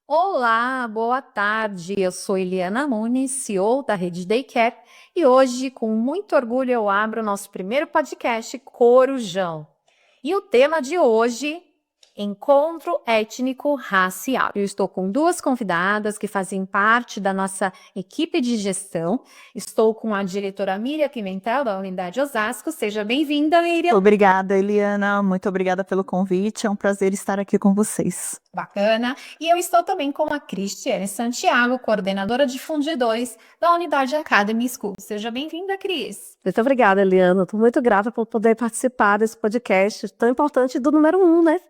Olá, boa tarde. Eu sou Eliana Nunes, CEO da Rede Daycare, e hoje, com muito orgulho, eu abro o nosso primeiro podcast Corujão. E o tema de hoje, encontro étnico-racial. Eu estou com duas convidadas que fazem parte da nossa equipe de gestão. Estou com a diretora Miriam Pimentel, da Unidade Osasco. Seja bem-vinda, Miriam. Obrigada, Eliana. Muito obrigada pelo convite. É um prazer estar aqui com vocês. Bacana. E eu estou também com a Cristiane Santiago, coordenadora de Fundidores da Unidade Academy School. Seja bem-vinda, Cris. Muito obrigada, Eliana. Estou muito grata por poder participar desse podcast tão importante do número 1, né?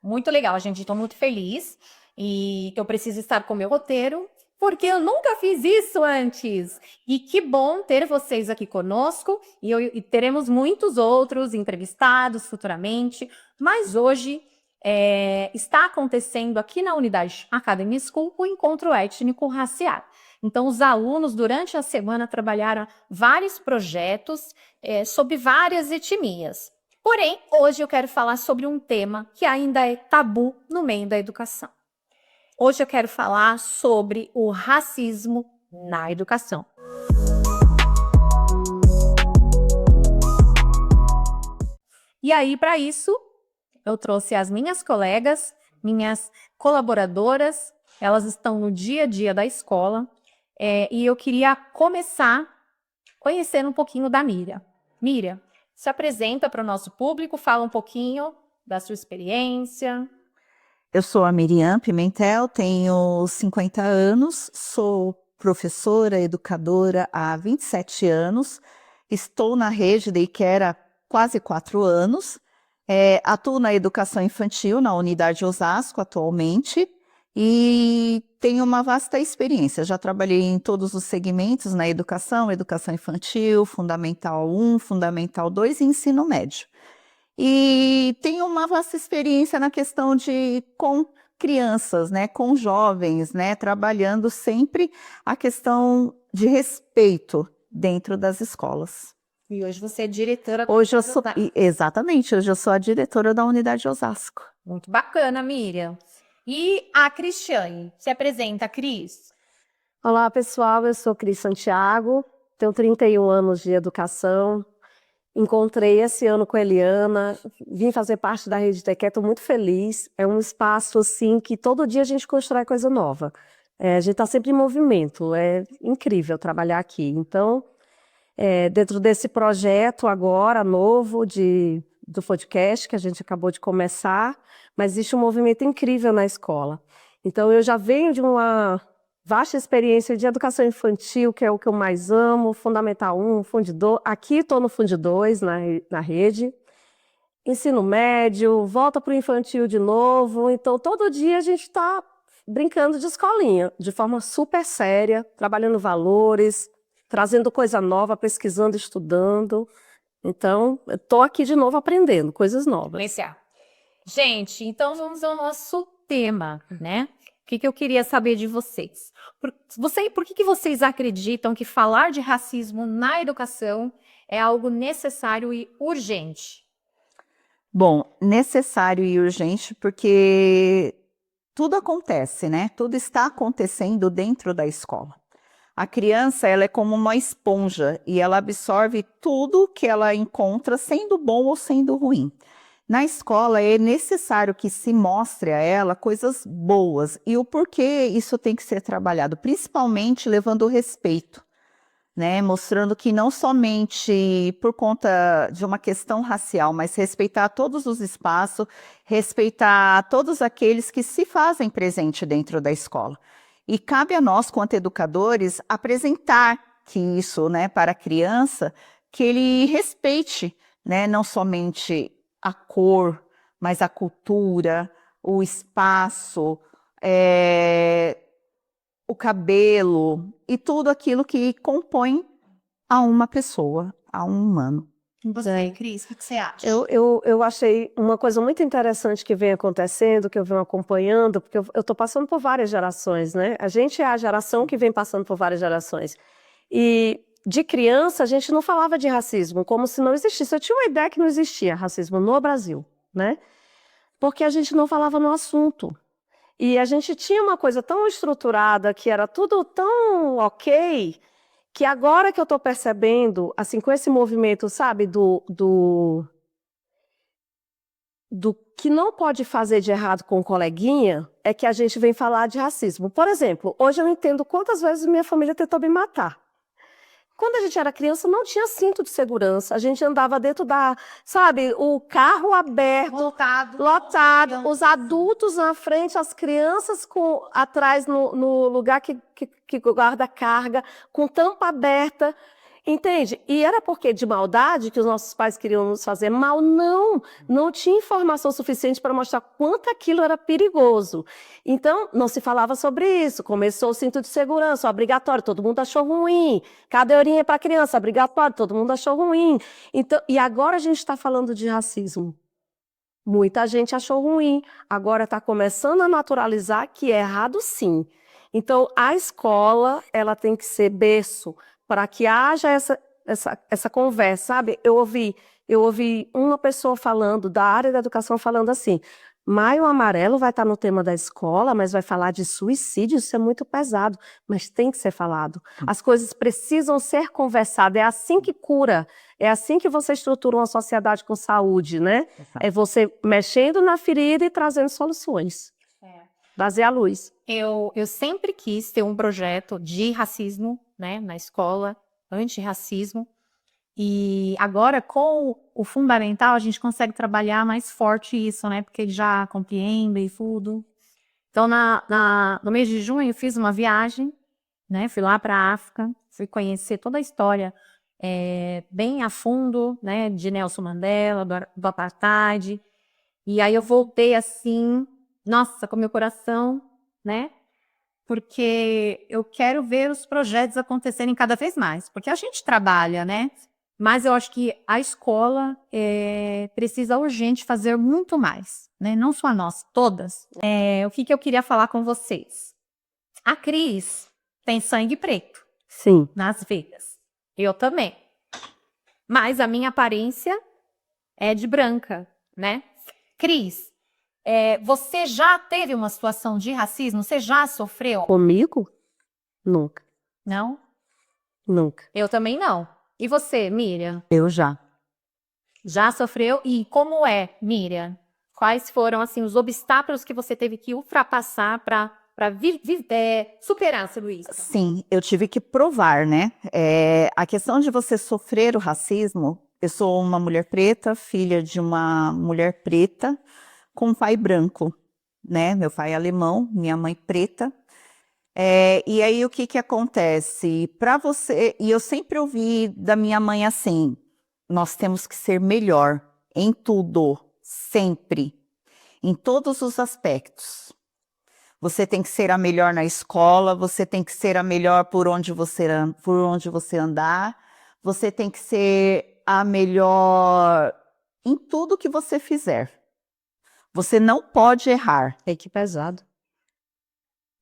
Muito legal, gente. Estou muito feliz e eu preciso estar com o meu roteiro, porque eu nunca fiz isso antes. E que bom ter vocês aqui conosco e teremos muitos outros entrevistados futuramente. Mas hoje está acontecendo aqui na Unidade Academy School o encontro étnico-racial. Então, os alunos, durante a semana, trabalharam vários projetos sobre várias etnias. Porém, hoje eu quero falar sobre um tema que ainda é tabu no meio da educação. Hoje eu quero falar sobre o racismo na educação. E aí, para isso, eu trouxe as minhas colegas, minhas colaboradoras, elas estão no dia a dia da escola, e eu queria começar conhecendo um pouquinho da Miriam. Miriam, se apresenta para o nosso público, fala um pouquinho da sua experiência. Eu sou a Miriam Pimentel, tenho 50 anos, sou professora, educadora há 27 anos, estou na rede Daycare há quase 4 anos, atuo na educação infantil na Unidade Osasco atualmente e tenho uma vasta experiência. Já trabalhei em todos os segmentos na educação infantil, Fundamental 1, Fundamental 2 e ensino médio. E tenho uma vasta experiência na questão com crianças, né, com jovens, né, trabalhando sempre a questão de respeito dentro das escolas. E hoje você é diretora. Hoje eu sou, exatamente, hoje eu sou a diretora da Unidade Osasco. Muito bacana, Miriam. E a Cristiane, se apresenta, Cris. Olá, pessoal. Eu sou Cris Santiago, tenho 31 anos de educação. Encontrei esse ano com a Eliana, vim fazer parte da Rede Daycare, estou muito feliz. É um espaço assim que todo dia a gente constrói coisa nova. A gente está sempre em movimento, é incrível trabalhar aqui. Então, dentro desse projeto agora novo do podcast que a gente acabou de começar, mas existe um movimento incrível na escola. Então, eu já venho de uma vasta experiência de educação infantil, que é o que eu mais amo, Fundamental 1, Fundidor. Aqui estou no Fundi 2, na rede. Ensino médio, volta para o infantil de novo. Então, todo dia a gente está brincando de escolinha, de forma super séria, trabalhando valores, trazendo coisa nova, pesquisando, estudando. Então, estou aqui de novo aprendendo coisas novas. Legal. Gente, então vamos ao nosso tema, né? O que eu queria saber de vocês? Por que vocês acreditam que falar de racismo na educação é algo necessário e urgente? Bom, necessário e urgente porque tudo acontece, né? Tudo está acontecendo dentro da escola. A criança, ela é como uma esponja e ela absorve tudo que ela encontra, sendo bom ou sendo ruim. Na escola é necessário que se mostre a ela coisas boas e o porquê isso tem que ser trabalhado, principalmente levando o respeito, né? Mostrando que não somente por conta de uma questão racial, mas respeitar todos os espaços, respeitar todos aqueles que se fazem presente dentro da escola. E cabe a nós, quanto educadores, apresentar que isso, né, para a criança, que ele respeite, né, não somente a cor, mas a cultura, o espaço, o cabelo e tudo aquilo que compõe a uma pessoa, a um humano. Você, Cris, o que você acha? Eu achei uma coisa muito interessante que vem acontecendo, que eu venho acompanhando, porque eu estou passando por várias gerações, né? A gente é a geração que vem passando por várias gerações. E de criança a gente não falava de racismo, como se não existisse. Eu tinha uma ideia que não existia racismo no Brasil, né? Porque a gente não falava no assunto. E a gente tinha uma coisa tão estruturada, que era tudo tão ok, que agora que eu estou percebendo, assim, com esse movimento, sabe, do que não pode fazer de errado com o coleguinha, é que a gente vem falar de racismo. Por exemplo, hoje eu entendo quantas vezes minha família tentou me matar. Quando a gente era criança, não tinha cinto de segurança. A gente andava dentro sabe, o carro aberto, lotado, os adultos na frente, as crianças atrás no lugar que guarda carga, com tampa aberta. Entende? E era porque de maldade que os nossos pais queriam nos fazer mal? Não, não tinha informação suficiente para mostrar quanto aquilo era perigoso. Então, não se falava sobre isso. Começou o cinto de segurança, obrigatório, todo mundo achou ruim. Cadeirinha para criança, obrigatório, todo mundo achou ruim. Então, e agora a gente está falando de racismo. Muita gente achou ruim. Agora está começando a naturalizar que é errado, sim. Então, a escola, ela tem que ser berço para que haja essa conversa, sabe? Eu ouvi uma pessoa falando, da área da educação, falando assim: Maio Amarelo vai estar no tema da escola, mas vai falar de suicídio, isso é muito pesado, mas tem que ser falado. As coisas precisam ser conversadas, é assim que cura, é assim que você estrutura uma sociedade com saúde, né? Exato. É você mexendo na ferida e trazendo soluções. Trazer à luz. Eu sempre quis ter um projeto de racismo, né, na escola, antirracismo. E agora, com o fundamental, a gente consegue trabalhar mais forte isso, né? Porque eles já compreendem tudo. Então, no mês de junho, eu fiz uma viagem, né? Fui lá para a África, fui conhecer toda a história bem a fundo, né? De Nelson Mandela, do Apartheid. E aí eu voltei assim, nossa, com meu coração, né? Porque eu quero ver os projetos acontecerem cada vez mais. Porque a gente trabalha, né? Mas eu acho que a escola precisa urgente fazer muito mais, né? Não só nós, todas. O que eu queria falar com vocês? A Cris tem sangue preto Sim. nas veias. Eu também. Mas a minha aparência é de branca, né? Cris, você já teve uma situação de racismo? Você já sofreu? Comigo? Nunca. Não? Nunca. Eu também não. E você, Miriam? Eu já. Já sofreu? E como é, Miriam? Quais foram assim os obstáculos que você teve que ultrapassar para superar, Luísa? Sim, eu tive que provar, né? A questão de você sofrer o racismo, eu sou uma mulher preta, filha de uma mulher preta, com um pai branco, né? Meu pai é alemão, minha mãe preta. E aí o que acontece? Para você, e eu sempre ouvi da minha mãe assim: nós temos que ser melhor em tudo, sempre, em todos os aspectos. Você tem que ser a melhor na escola, você tem que ser a melhor por onde você andar, você tem que ser a melhor em tudo que você fizer. Você não pode errar. Que pesado.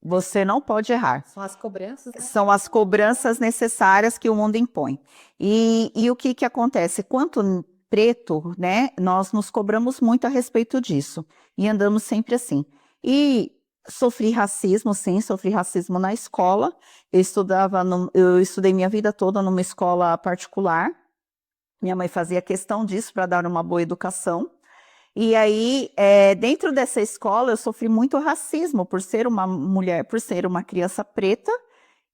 Você não pode errar. São as cobranças, né? São as cobranças necessárias que o mundo impõe. E o que acontece? Quanto preto, né, nós nos cobramos muito a respeito disso. E andamos sempre assim. E sofri racismo, sim, sofri racismo na escola. Eu estudei minha vida toda numa escola particular. Minha mãe fazia questão disso para dar uma boa educação. E aí, dentro dessa escola, eu sofri muito racismo por ser uma mulher, por ser uma criança preta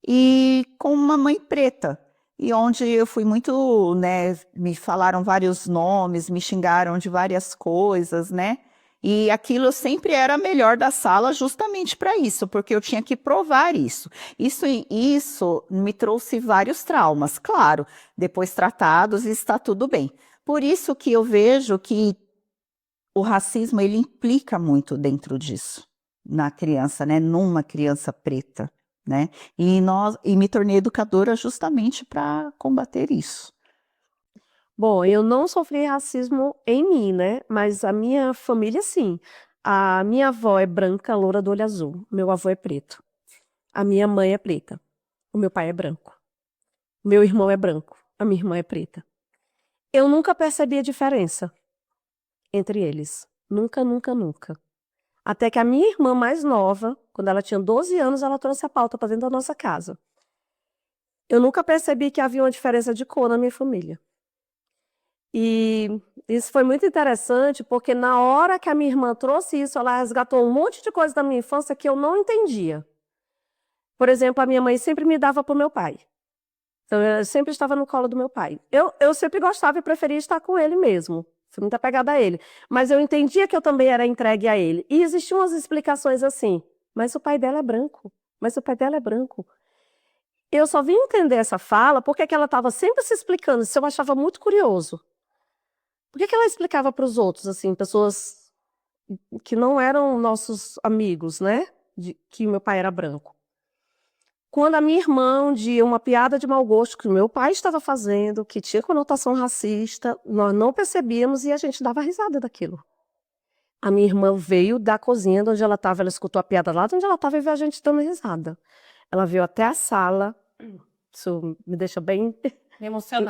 e com uma mãe preta. E onde eu fui muito, né, me falaram vários nomes, me xingaram de várias coisas, né? E aquilo eu sempre era a melhor da sala justamente para isso, porque eu tinha que provar isso. Isso me trouxe vários traumas, claro, depois tratados e está tudo bem. Por isso que eu vejo que o racismo, ele implica muito dentro disso, na criança, né? Numa criança preta, né? E me tornei educadora justamente para combater isso. Bom, eu não sofri racismo em mim, né? Mas a minha família, sim. A minha avó é branca, loura do olho azul. Meu avô é preto. A minha mãe é preta. O meu pai é branco. Meu irmão é branco. A minha irmã é preta. Eu nunca percebi a diferença entre eles. Nunca, nunca, nunca. Até que a minha irmã mais nova, quando ela tinha 12 anos, ela trouxe a pauta para dentro da nossa casa. Eu nunca percebi que havia uma diferença de cor na minha família. E isso foi muito interessante, porque na hora que a minha irmã trouxe isso, ela resgatou um monte de coisa da minha infância que eu não entendia. Por exemplo, a minha mãe sempre me dava para o meu pai. Então, eu sempre estava no colo do meu pai. Eu sempre gostava e preferia estar com ele mesmo. Fui muito apegada a ele. Mas eu entendia que eu também era entregue a ele. E existiam umas explicações assim. Mas o pai dela é branco. Mas o pai dela é branco. Eu só vim entender essa fala porque que ela estava sempre se explicando. Isso eu achava muito curioso. Por que ela explicava para os outros, assim, pessoas que não eram nossos amigos, né? Que meu pai era branco. Quando a minha irmã, um dia, uma piada de mau gosto que o meu pai estava fazendo, que tinha conotação racista, nós não percebíamos e a gente dava risada daquilo. A minha irmã veio da cozinha de onde ela estava, ela escutou a piada lá de onde ela estava e viu a gente dando risada. Ela veio até a sala, isso me deixa bem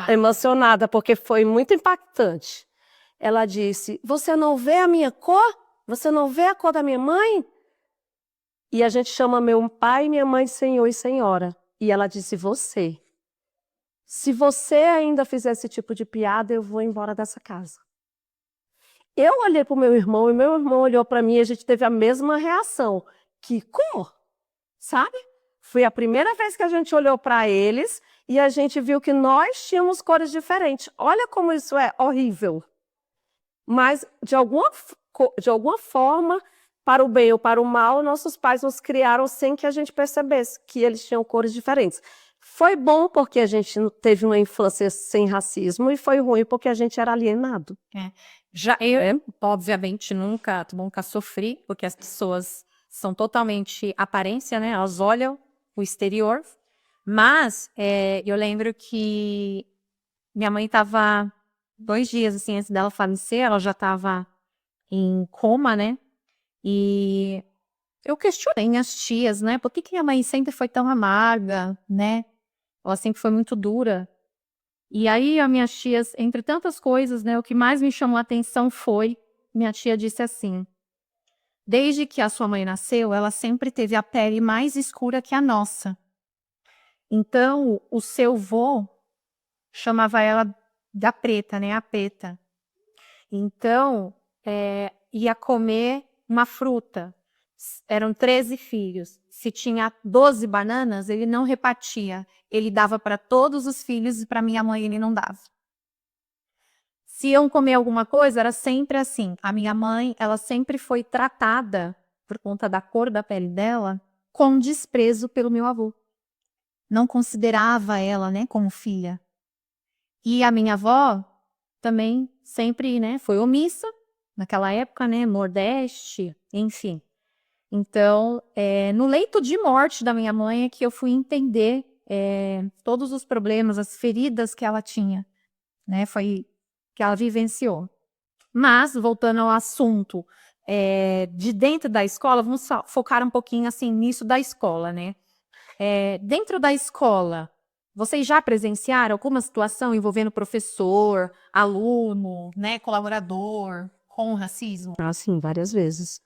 emocionada, porque foi muito impactante. Ela disse, você não vê a minha cor? Você não vê a cor da minha mãe? E a gente chama meu pai e minha mãe de senhor e senhora. E ela disse, você. Se você ainda fizer esse tipo de piada, eu vou embora dessa casa. Eu olhei para o meu irmão e meu irmão olhou para mim e a gente teve a mesma reação. Que cor? Sabe? Foi a primeira vez que a gente olhou para eles e a gente viu que nós tínhamos cores diferentes. Olha como isso é horrível. Mas, de alguma forma, para o bem ou para o mal, nossos pais nos criaram sem que a gente percebesse que eles tinham cores diferentes. Foi bom porque a gente teve uma infância sem racismo e foi ruim porque a gente era alienado. Já eu, obviamente, nunca sofri, porque as pessoas são totalmente aparência, né? Elas olham o exterior. Mas eu lembro que minha mãe estava 2 dias assim antes dela falecer, ela já estava em coma, né? E eu questionei minhas tias, né? Por que minha mãe sempre foi tão amarga, né? Ela sempre foi muito dura. E aí, as minhas tias, entre tantas coisas, né? O que mais me chamou a atenção foi, minha tia disse assim, desde que a sua mãe nasceu, ela sempre teve a pele mais escura que a nossa. Então, o seu vô chamava ela da preta, né? A preta. Então, ia comer uma fruta. Eram 13 filhos. Se tinha 12 bananas, ele não repartia. Ele dava para todos os filhos e para minha mãe ele não dava. Se iam comer alguma coisa, era sempre assim. A minha mãe, ela sempre foi tratada, por conta da cor da pele dela, com desprezo pelo meu avô. Não considerava ela, né, como filha. E a minha avó também sempre, né, foi omissa. Naquela época, né, Nordeste, enfim. Então, no leito de morte da minha mãe é que eu fui entender todos os problemas, as feridas que ela tinha, né, foi que ela vivenciou. Mas, voltando ao assunto de dentro da escola, vamos focar um pouquinho assim nisso da escola, né? Dentro da escola, vocês já presenciaram alguma situação envolvendo professor, aluno, né, colaborador com racismo? Ah, sim, várias vezes.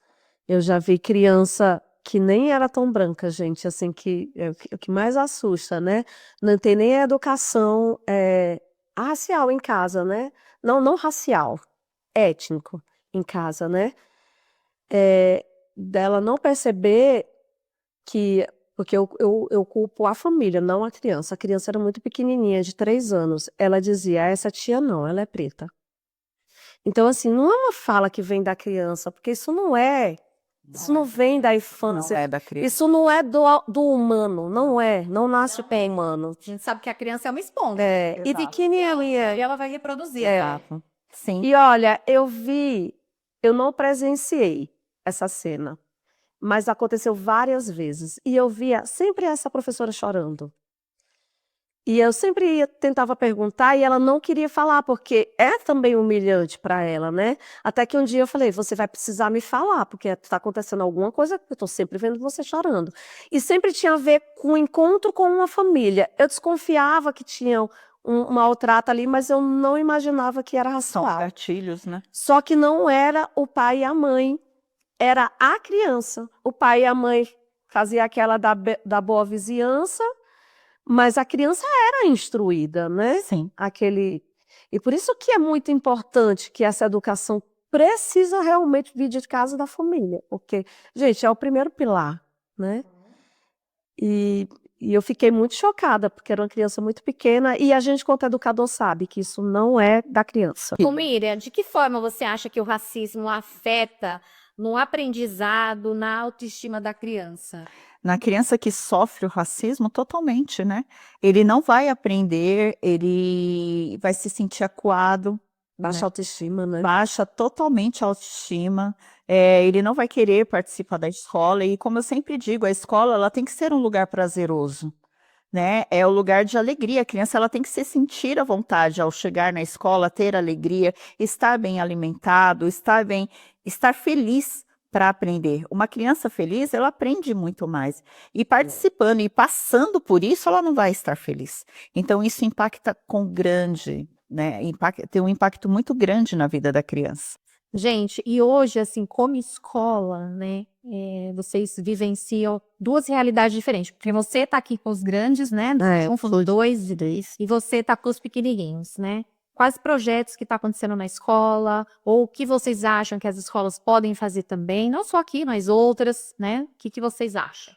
Eu já vi criança que nem era tão branca, gente, assim, que é o que mais assusta, né? Não tem nem a educação racial em casa, né? Não racial, étnico em casa, né? Dela não perceber que... Porque eu culpo a família, não a criança. A criança era muito pequenininha, de 3 anos. Ela dizia, essa tia não, ela é preta. Então, assim, não é uma fala que vem da criança, porque isso não vem da infância. Não é da criança. Isso não é do humano, não nasce o pé humano. A gente sabe que a criança é uma esponja. E Exato. pequenininha. E ela vai reproduzir. Exato. Sim. E olha, eu não presenciei essa cena, mas aconteceu várias vezes. E eu via sempre essa professora chorando. E eu sempre tentava perguntar e ela não queria falar, porque é também humilhante para ela, né? Até que um dia eu falei, você vai precisar me falar, porque está acontecendo alguma coisa, eu estou sempre vendo você chorando. E sempre tinha a ver com o encontro com uma família. Eu desconfiava que tinha um maltrato ali, mas eu não imaginava que era São racial. gatilhos, né? Só que não era o pai e a mãe era a criança. O pai e a mãe faziam aquela da boa vizinhança, mas a criança era instruída, né? Sim. E por isso que é muito importante que essa educação precisa realmente vir de casa da família, porque, gente, é o primeiro pilar, né? E, e eu fiquei muito chocada, porque era uma criança muito pequena, e a gente, quanto educador, sabe que isso não é da criança. Ô, Miriam, de que forma você acha que o racismo afeta no aprendizado, na autoestima da criança? Na criança que sofre o racismo, totalmente, né? Ele não vai aprender, ele vai se sentir acuado, Baixa né? autoestima, né? Baixa totalmente a autoestima, ele não vai querer participar da escola, e como eu sempre digo, a escola ela tem que ser um lugar prazeroso, né? É o lugar de alegria, a criança ela tem que se sentir à vontade ao chegar na escola, ter alegria, estar bem alimentado, estar feliz para aprender. Uma criança feliz, ela aprende muito mais. E participando e passando por isso, ela não vai estar feliz. Então, isso impacta com grande, né? Tem um impacto muito grande na vida da criança. Gente, e hoje, assim, como escola, né, vocês vivenciam duas realidades diferentes, porque você tá aqui com os grandes, né, com os dois, e você tá com os pequenininhos, né? Quais projetos que está acontecendo na escola, ou o que vocês acham que as escolas podem fazer também, não só aqui, mas outras, né? O que vocês acham?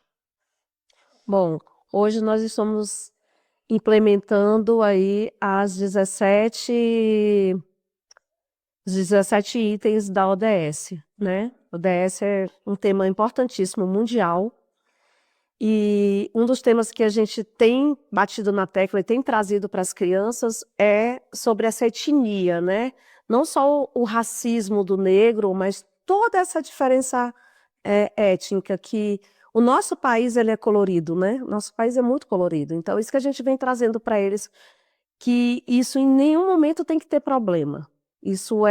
Bom, hoje nós estamos implementando aí os 17 itens da ODS, né? ODS é um tema importantíssimo mundial, e um dos temas que a gente tem batido na tecla e tem trazido para as crianças é sobre essa etnia, né? Não só o racismo do negro, mas toda essa diferença étnica, que o nosso país ele é colorido, né? O nosso país é muito colorido. Então, isso que a gente vem trazendo para eles, que isso em nenhum momento tem que ter problema. Isso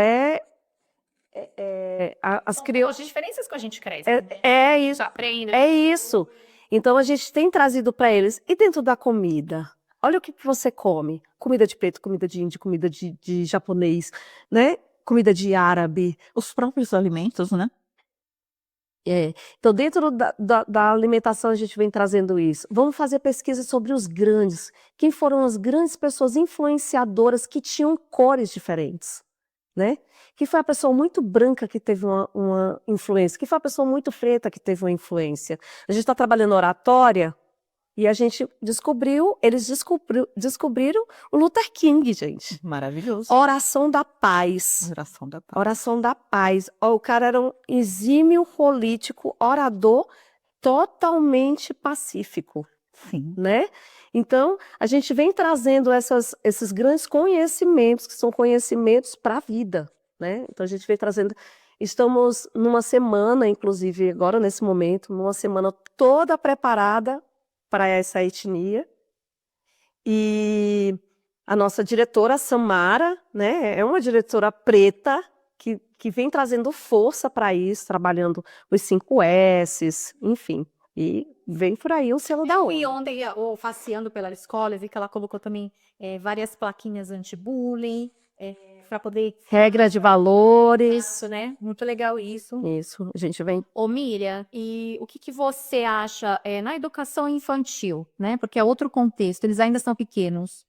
as crianças. As diferenças que a gente cresce. É isso. Aprende. É isso. Então, a gente tem trazido para eles. E dentro da comida? Olha o que você come. Comida de preto, comida de índio, comida de japonês, né? Comida de árabe. Os próprios alimentos, né? Então, dentro da alimentação, a gente vem trazendo isso. Vamos fazer pesquisa sobre os grandes. Quem foram as grandes pessoas influenciadoras que tinham cores diferentes, né? Que foi a pessoa muito branca que teve uma influência, que foi a pessoa muito preta que teve uma influência. A gente está trabalhando oratória e a gente eles descobriram o Luther King, gente. Maravilhoso. Oração da paz. Oração da paz. Oração da paz. O cara era um exímio político, orador, totalmente pacífico. Sim. Né? Então, a gente vem trazendo esses grandes conhecimentos, que são conhecimentos para a vida, né? Então, a gente vem trazendo. Estamos numa semana, inclusive, agora nesse momento, numa semana toda preparada para essa etnia. E a nossa diretora, Samara, né? É uma diretora preta que vem trazendo força para isso, trabalhando os 5 S's, enfim. E vem por aí o selo da Eu ONU. fui ontem, passeando pela escola, eu vi que ela colocou também várias plaquinhas anti-bullying, para poder... Regra de valores. Isso, né? Muito legal isso. Isso, a gente vem. Ô, Miriam, e o que você acha na educação infantil, né? Porque é outro contexto, eles ainda são pequenos.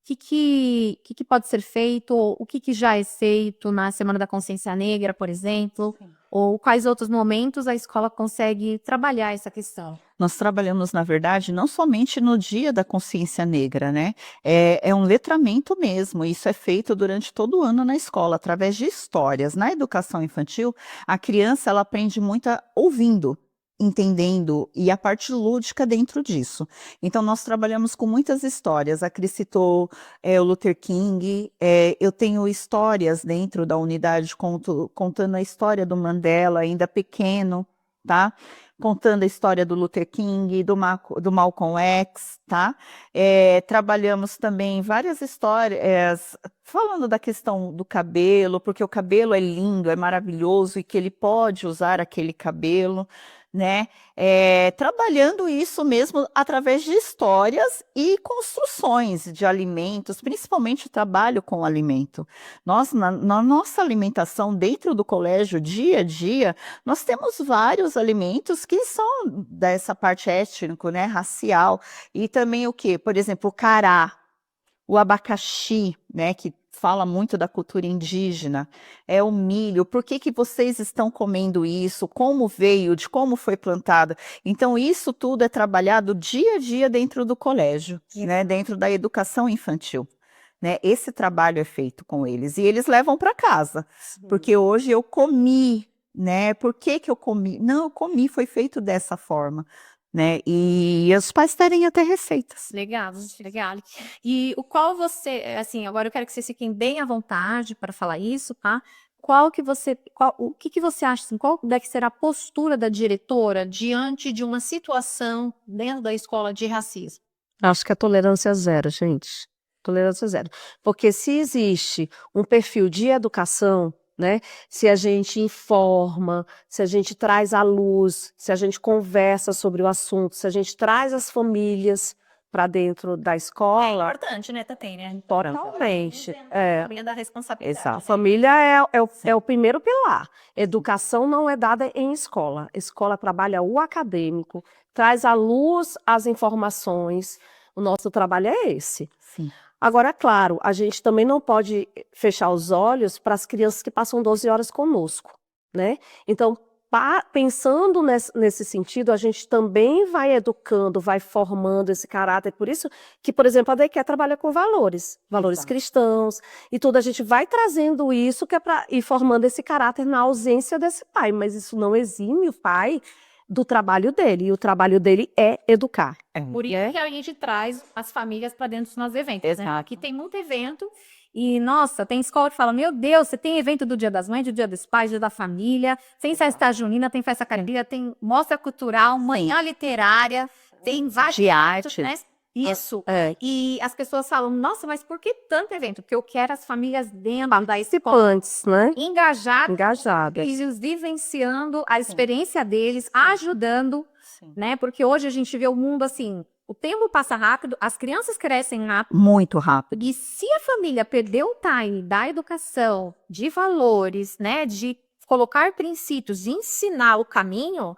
O que pode ser feito? O que já é feito na Semana da Consciência Negra, por exemplo? Sim. Ou quais outros momentos a escola consegue trabalhar essa questão? Nós trabalhamos, na verdade, não somente no Dia da Consciência Negra, né? É um letramento mesmo. Isso é feito durante todo o ano na escola, através de histórias. Na educação infantil, a criança ela aprende muito ouvindo, entendendo, e a parte lúdica dentro disso. Então, nós trabalhamos com muitas histórias. A Cris citou o Luther King, eu tenho histórias dentro da unidade contando a história do Mandela, ainda pequeno, tá? Contando a história do Luther King, do Malcolm X, tá? Trabalhamos também várias histórias, falando da questão do cabelo, porque o cabelo é lindo, é maravilhoso, e que ele pode usar aquele cabelo, né? Trabalhando isso mesmo através de histórias e construções de alimentos, principalmente o trabalho com alimento. Nós, na nossa alimentação dentro do colégio, dia a dia, nós temos vários alimentos que são dessa parte étnico, né, racial, e também o quê? Por exemplo, o cará, o abacaxi, né, que fala muito da cultura indígena, é o milho, por que que vocês estão comendo isso, como veio, de como foi plantado. Então, isso tudo é trabalhado dia a dia dentro do colégio, né, dentro da educação infantil. Né? Esse trabalho é feito com eles, e eles levam para casa, porque hoje eu comi, né? Por que que eu comi? Não, eu comi, foi feito dessa forma. Né? E os pais terem até receitas. Legal, legal. E o qual você, assim, agora eu quero que vocês fiquem bem à vontade para falar isso, tá? O que que você acha, assim, qual deve ser a postura da diretora diante de uma situação dentro da escola de racismo? Acho que é tolerância zero, gente. Tolerância zero. Porque se existe um perfil de educação, né? Se a gente informa, se a gente traz à luz, se a gente conversa sobre o assunto, se a gente traz as famílias para dentro da escola. Importante, né, Tatê, né? Totalmente. A família da responsabilidade. Exato. A família é o primeiro pilar. Educação não é dada em escola. Escola trabalha o acadêmico, traz à luz as informações. O nosso trabalho é esse. Sim. Agora, é claro, a gente também não pode fechar os olhos para as crianças que passam 12 horas conosco, né? Então, pensando nesse sentido, a gente também vai educando, vai formando esse caráter. Por isso que, por exemplo, a Daycare trabalha com valores Exato. cristãos, e tudo. A gente vai trazendo isso que é para ir formando esse caráter na ausência desse pai, mas isso não exime o pai do trabalho dele, e o trabalho dele é educar. Por isso que a gente traz as famílias para dentro dos nossos eventos, né? Exato. Aqui tem muito evento e, nossa, tem escola que fala, meu Deus, você tem evento do Dia das Mães, do Dia dos Pais, Dia da Família, tem festa junina, tem festa caipira, tem mostra cultural, manhã literária, tem vários De arte. né? Isso. É. E as pessoas falam, nossa, mas por que tanto evento? Porque eu quero as famílias dentro da escola, Participantes, né? engajadas, Engajadas. eles vivenciando a experiência deles, ajudando, Sim. né? Porque hoje a gente vê o mundo assim, o tempo passa rápido, as crianças crescem rápido, Muito rápido. e se a família perder o time da educação, de valores, né, de colocar princípios, de ensinar o caminho,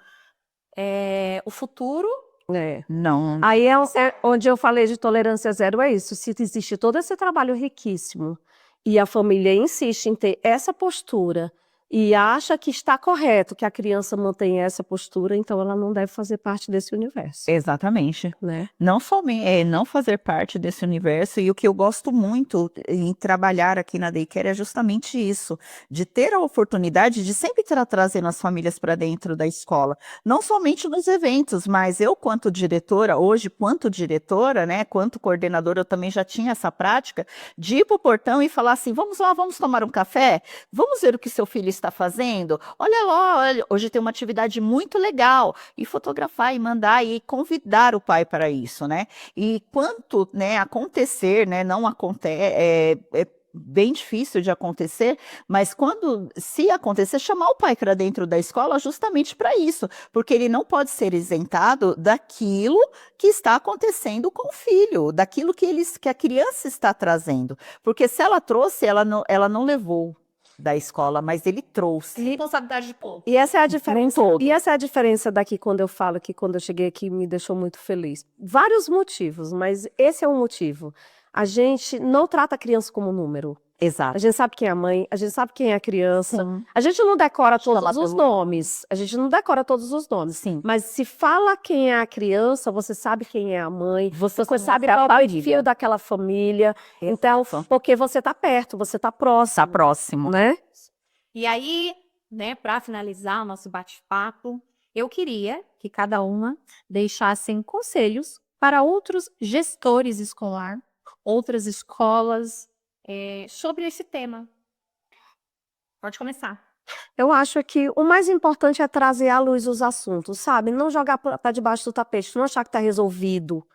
o futuro É. Não. Aí é onde eu falei de tolerância zero, é isso. Se existe todo esse trabalho riquíssimo e a família insiste em ter essa postura e acha que está correto que a criança mantenha essa postura, então ela não deve fazer parte desse universo, Exatamente. né? Não somente não fazer parte desse universo, e o que eu gosto muito em trabalhar aqui na Daycare é justamente isso, de ter a oportunidade de sempre estar trazendo as famílias para dentro da escola, não somente nos eventos, mas eu quanto diretora, hoje quanto diretora, né, quanto coordenadora, eu também já tinha essa prática de ir para o portão e falar assim, vamos lá, vamos tomar um café? Vamos ver o que seu filho está fazendo? Olha lá, olha, hoje tem uma atividade muito legal, e fotografar e mandar e convidar o pai para isso, né? E quanto, né, acontecer, né, não acontece, é bem difícil de acontecer, mas se acontecer, chamar o pai para dentro da escola justamente para isso, porque ele não pode ser isentado daquilo que está acontecendo com o filho, daquilo que a criança está trazendo, porque se ela trouxe, ela não levou da escola, mas ele trouxe. responsabilidade de povo. E essa é a diferença. todo. E essa é a diferença daqui quando eu falo que quando eu cheguei aqui me deixou muito feliz. Vários motivos, mas esse é um motivo. A gente não trata a criança como número. Exato. A gente sabe quem é a mãe, a gente sabe quem é a criança. Sim. A gente não decora todos Chama os pelo- nomes. A gente não decora todos os nomes. Sim. Mas se fala quem é a criança, você sabe quem é a mãe. Você sabe é a qual é o família. perfil daquela família. Então, Exato. porque você está perto, você está próximo, Está próximo. né? E aí, né, para finalizar o nosso bate-papo, eu queria que cada uma deixassem conselhos para outros gestores escolar, outras escolas, sobre esse tema. Pode começar. Eu acho que o mais importante é trazer à luz os assuntos, sabe? Não jogar para debaixo do tapete, não achar que está resolvido.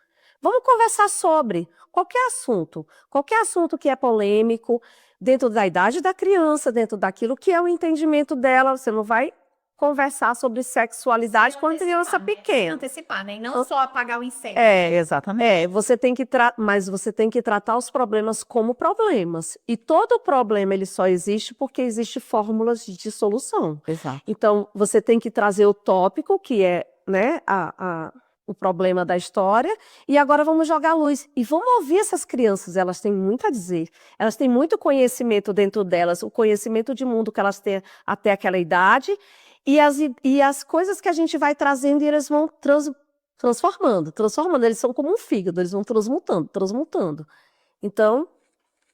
Vamos conversar sobre qualquer assunto que é polêmico, dentro da idade da criança, dentro daquilo que é o entendimento dela. Você não vai conversar sobre sexualidade com a criança pequena. Antecipar, né? E não só apagar o incêndio. Exatamente. Você tem que mas você tem que tratar os problemas como problemas. E todo problema ele só existe porque existe fórmulas de solução. Exato. Então, você tem que trazer o tópico, que é, né, o problema da história, e agora vamos jogar a luz. E vamos ouvir essas crianças, elas têm muito a dizer. Elas têm muito conhecimento dentro delas, o conhecimento de mundo que elas têm até aquela idade, e as coisas que a gente vai trazendo, e eles vão transformando. Eles são como um fígado, eles vão transmutando. Então,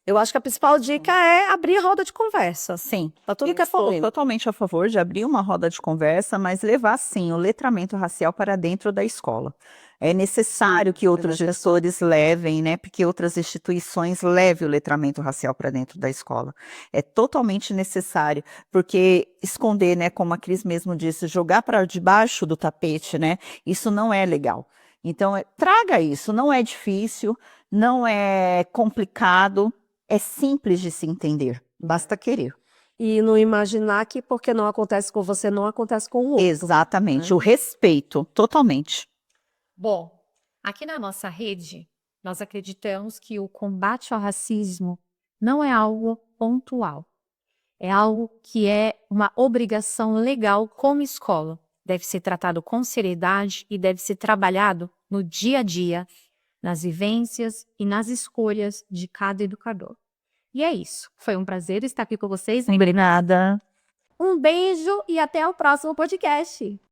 eu acho que a principal dica é abrir a roda de conversa. Sim. Para tudo que é Sou polêmico. totalmente a favor de abrir uma roda de conversa, mas levar, sim, o letramento racial para dentro da escola. É necessário que outros gestores levem, né? Porque outras instituições levem o letramento racial para dentro da escola. É totalmente necessário, porque esconder, né? Como a Cris mesmo disse, jogar para debaixo do tapete, né? Isso não é legal. Então, traga isso. Não é difícil, não é complicado, é simples de se entender. Basta querer. E não imaginar que porque não acontece com você, não acontece com o outro. Exatamente. O respeito, totalmente. Bom, aqui na nossa rede, nós acreditamos que o combate ao racismo não é algo pontual. É algo que é uma obrigação legal como escola. Deve ser tratado com seriedade e deve ser trabalhado no dia a dia, nas vivências e nas escolhas de cada educador. E é isso. Foi um prazer estar aqui com vocês. Obrigada. Um beijo e até o próximo podcast.